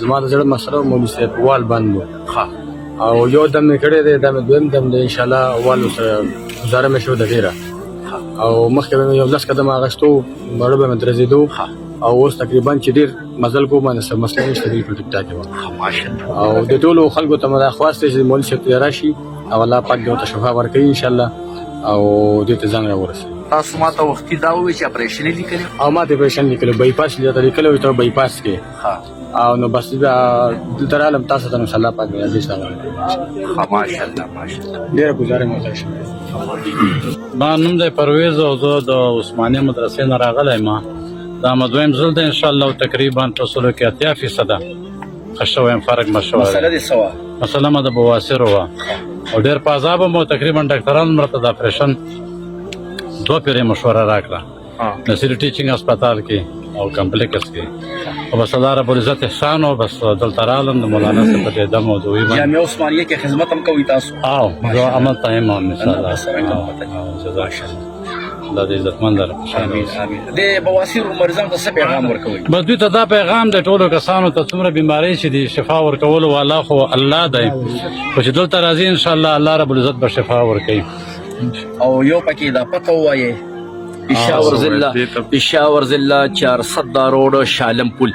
زما د زړه مسله مولوي صاحب وال بند و او یو دم مې کړی دی دا مې دویم دم دی انشاءالله وال سره ګزاره مې شو د ډېره او مخکې به مې یو 10 قدمه اخیستو مړه به مې درځېدو او اوس تقریبا چې ډېر مزل کوم باندې څه مسله نشته دلته په ټیک ټاک کې او د ټولو خلکو ته مې دا خواست دی چې مولوي صاحب ته راشي او الله پاک دې ورته شفا ورکوي انشاءالله او دې ته ځان راورسوي. تاسو ما ته وختي دا ووایئ چې اپریشن یې لیکلی او ما ته اپریشن لیکلی بایپاس یې درته لیکلی وي ته بایپاس کې او نو بس دلته رالم تاسو ته نو الله پاک دې عزیز راغلی. ماشاءالله ماشاءالله ډېره ګزاره مې وکړه شوې. ما نوم دی پرویز او زه د عثماني مدرسې نه راغلی ما دا مې دویم ځل دی انشاءالله تقریبا په سلو کې 80% ښه شوی یم فرق مې شوی مسله دې څه وه؟ مسله مې د بواسیرو وه او ډېر په عذابه مو تقریبا ډاکټران مرته د اپریشن 2 پیرې مشوره راکړه نصیري ټیچینګ هسپتال کې او کمپلیکس کې او بس الله رب العزت احسان او بس دلته رالم د مولانا صاحب په دم او دوی باندې جامعه عثمانیه کې خدمت هم کوي تاسو؟ او زه عمل ته یم ان شاء الله. جزاک الله دې عزتمن لره. امين امين. د بواسیر مریضانو ته څه پیغام ورکوي؟ بس دوی ته دا پیغام د ټولو کسانو ته څومره بیماری چې دي شفا ورکولو والا خو الله دی خو چې دلته راځي ان شاء الله الله رب العزت به شفا ورکوي. او یو پکې دا پته ووایې پېښور ضلع 400 روډ شالم پل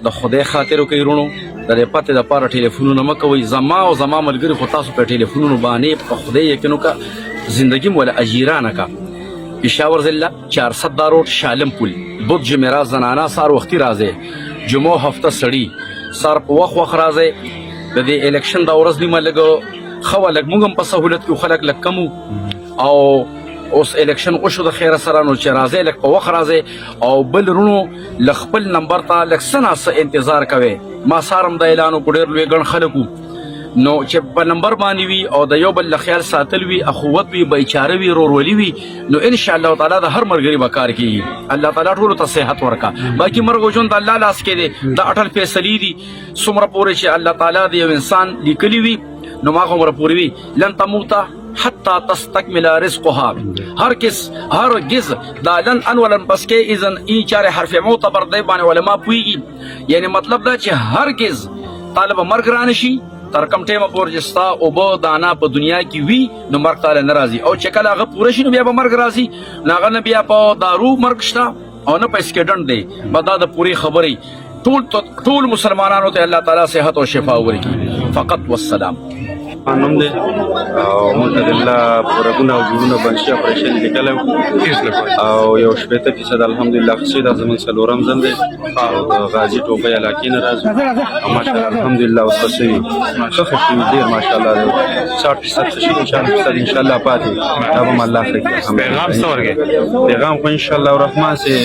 د خدای خاطر کوي رونو د دې پته د پاره ټلیفونونه مه کوئ زما او زما ملګري خو تاسو په ټلیفونونو باندې په خدای یقین وکړه زندگی مولا اجیرانه کا پېښور ضلع 400 روډ شالم پل بود جمعرات زنانه سار وختي راځي جمعه هفته سړی سار په وخت راځي د دې الیکشن د ورځ نیمه لګو خو لګ موږ هم په سہولت کې خلک لګ کمو او اوس الیکشن وشو د خیر سره نو چې راځي لکه په وخت راځي او بل رونو لخپل نمبر ته لکسنا سه انتظار کوي ما سارم د اعلان کو ډیر لوی ګڼ خلکو نو چې په نمبر باندې وي او د یو بل خیال ساتل وي اخوت وي بیچاره وي رورولي وي نو ان شاء الله تعالی د هر مرګري وکړ کیږي الله تعالی ټول ته صحت ورکا باقي مرګ جون د الله لاس کې دي د اٹل فیصلې دي څومره پورې چې الله تعالی د یو انسان لیکلی وي نو ما عمر پوری وي لن تموت حتى تستكمل رزقها هرگز دا لن انولن بس کې اذن ای چار حرف معتبر دی باندې علماء پويږي یعنی مطلب دا چې هرگز طالب مرګ رانشي تر کم ټیمه پورې جستا او بو دانا په دنیا کې وی نو مرګ تعالی ناراضي او چې کله هغه پوره شي نو بیا به مرګ راځي ناغه نه بیا په دارو مرګ شتا او نه په سکډن دی بدا د پوری خبري ټول مسلمانانو ته الله تعالی صحت او شفا ورکړي فقط والسلام. نوم دی او متدلا پرګونه او جوړونه بنشي اپریشن لیکلو او یو شپته فیصد الحمدلله خصي د زمون سلورم زند او د غازی ټوپه علاقې نه راځي ماشاءالله الحمدلله وسسي ښه شي ډیر ماشاءالله 60% شي 40% ان شاء الله پاتې دا به الله خیر پیغام څورګي پیغام خو ان شاء الله الرحمن سي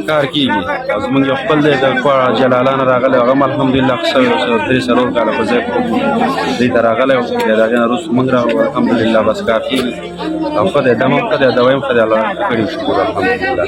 کار کیږي زمون یو خپل د جلالان راغله هغه الحمدلله خصي درې سرور کاله په ځای دې راغله دا غن روس موږ الحمدلله بس کافي او خدای دمو خدای دوایم خدای الله کړی شکر الحمدلله.